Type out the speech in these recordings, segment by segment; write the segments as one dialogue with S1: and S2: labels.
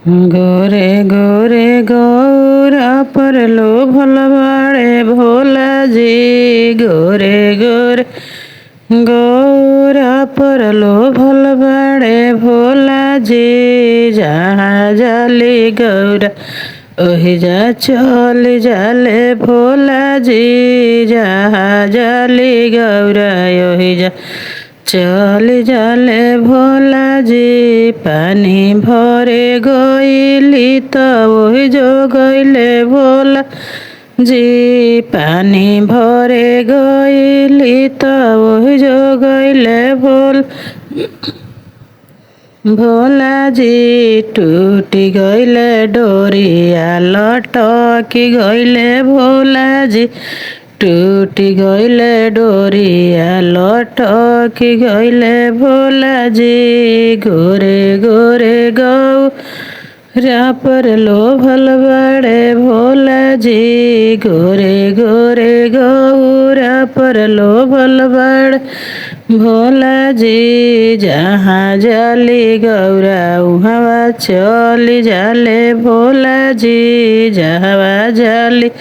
S1: गोरे गोरे गौरा परलो भल बाड़े भोला जी। गोरे गोरे गौरा परलो भल बाड़े भोला जी। जहाँ जाली गौरा ओहि जा चल जाले भोला जी। जहाँ जाली गौरा ओहि जा चल जाले भोला जी। पानी भरे गईली त ओहि जो गईले भोला जी। पानी भरे गईली त ओहि जो गईले भोला जी। टूटी गईले डोरिया लटकी गईले भोला जी। टूटी गईले डोरिया लटकी गईले भोला जी। गोरे गोरे गौरा परलो भल बाड़े भोला जी। गोरे गोरे गौरा परलो भल बाड़े भोला जी। जहाँ जाली गौरा उहाँ चली जाले भोला जी। जहाँ जाली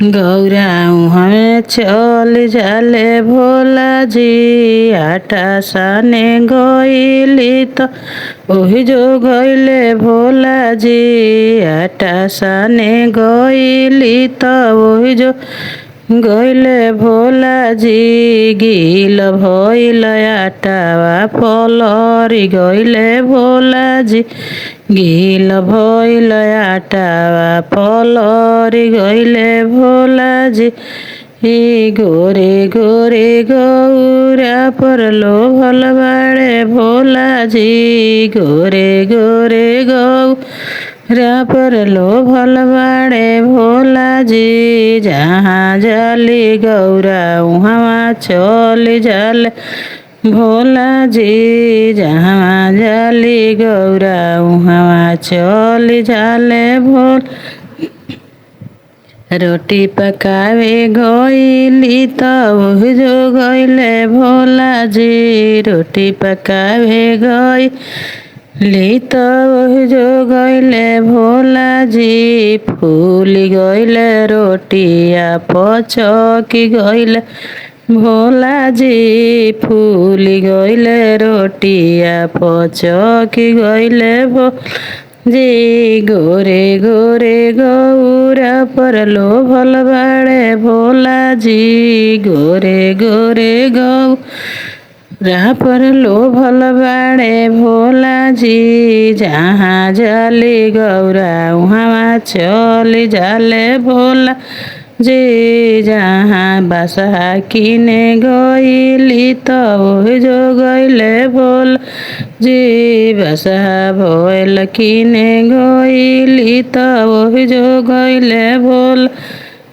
S1: गौरा उहाँ चल जाले भोला जी। आटा साने गईली त ओहि जो गईले भोला जी। आटा साने गईली त ओहि जो गईले भोला जी। गिल भइल आटावा पलरी गईले भोला जी। गिल भइल आटावा पलरी गईले भोला जी। गोरे गोरे गौरा परलो भल बाड़े भोला जी। गोरे गोरे गौरा परलो भल बाड़े भोला जी। जहाँ जाली गौरा उहाँ चल जाले भोला जी। जहाँ जाली गौरा उहाँ चल जाले भोला। रोटी पकावे गईली त ओहि जो गईले भोला जी। रोटी पकावे गईली त ओहि जो गईले भोला जी। फूल गईले रोटिया पचकी गईले भोला जी। फूल गईले रोटिया पचकी गईले भोला जी। गोरे गोरे गौरा परलो भल बाड़े भोला जी। गोरे गोरे गौरा परलो भल बाड़े भोला जी। जहाँ जाली गौरा उहाँ चल जाले भोला जी। जहाँ बसहा किने गईली त ओहि जो गईले भोला जी। बसहा भइल किने गईली त ओहि जो गईले भोला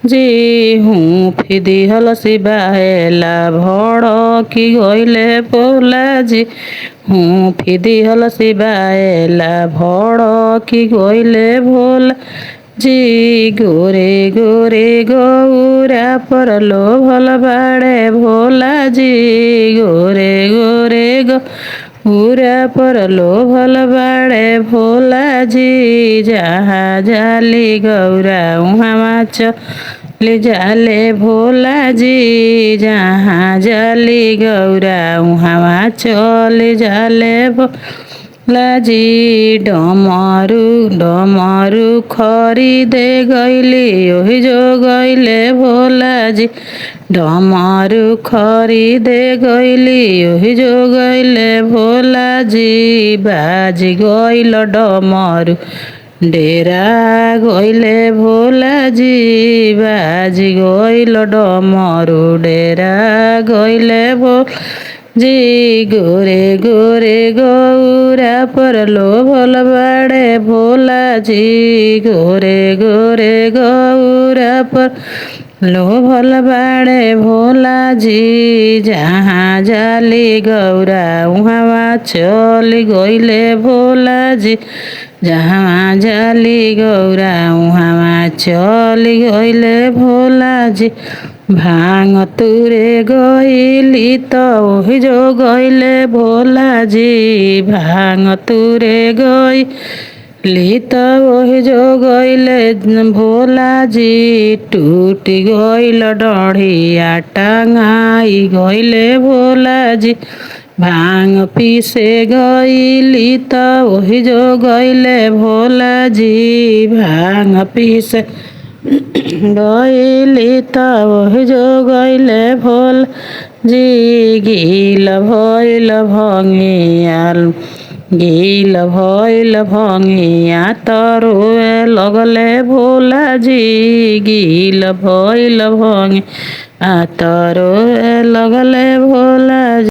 S1: जी। हुँफी दिहल सिबाहेला भड़की गईले भोला जी। हुँफी दिहल सिबाहेला भड़की गईले भोला जी। गोरे गोरे गौरा परलो भल बाड़े भोला जी। गोरे गोरे गौरा परलो भल बाड़े भोला जी। जहाँ जाली गौरा उहाँ चल जाले भोला जी। जहाँ जाली गौरा उहाँ चल जाले भोला जी। डमरू डमरू खरीदे गईली ओहि जो गईले भोला जी। डमरू खरीदे गईली ओहि जो गईले भोला जी। बाजी गईल डमरू डेरा गईले भोला जी। बाजी गईल डमरू डेरा गईले भोला जी। गोरे गोरे गौरा परलो भल बाड़े भोला जी। गोरे गोरे गौरा परलो भल बाड़े भोला जी। जहाँ जाली गौरा उहाँ चल गईले भोला जी। जहाँ जाली गौरा उहाँ चल गईले भोला जी। भांग तुरे गईली त ओहि जो गईले भोला जी। भांग तुरे गईली ली त ओहि जो गइले भोला जी, टूट गइल डढ़िया टंगाई गइले भोला जी। भांग पीसे गइली त ओहि जो गइले भोला जी, भांग पीसे गइली त ओहि जो गइले भोला जी। गिल भइल भंगिया, गिल भइल भंगिया त रोए लगले भोला जी, गिल भइल भंगिया त रोए लगले भोला जी।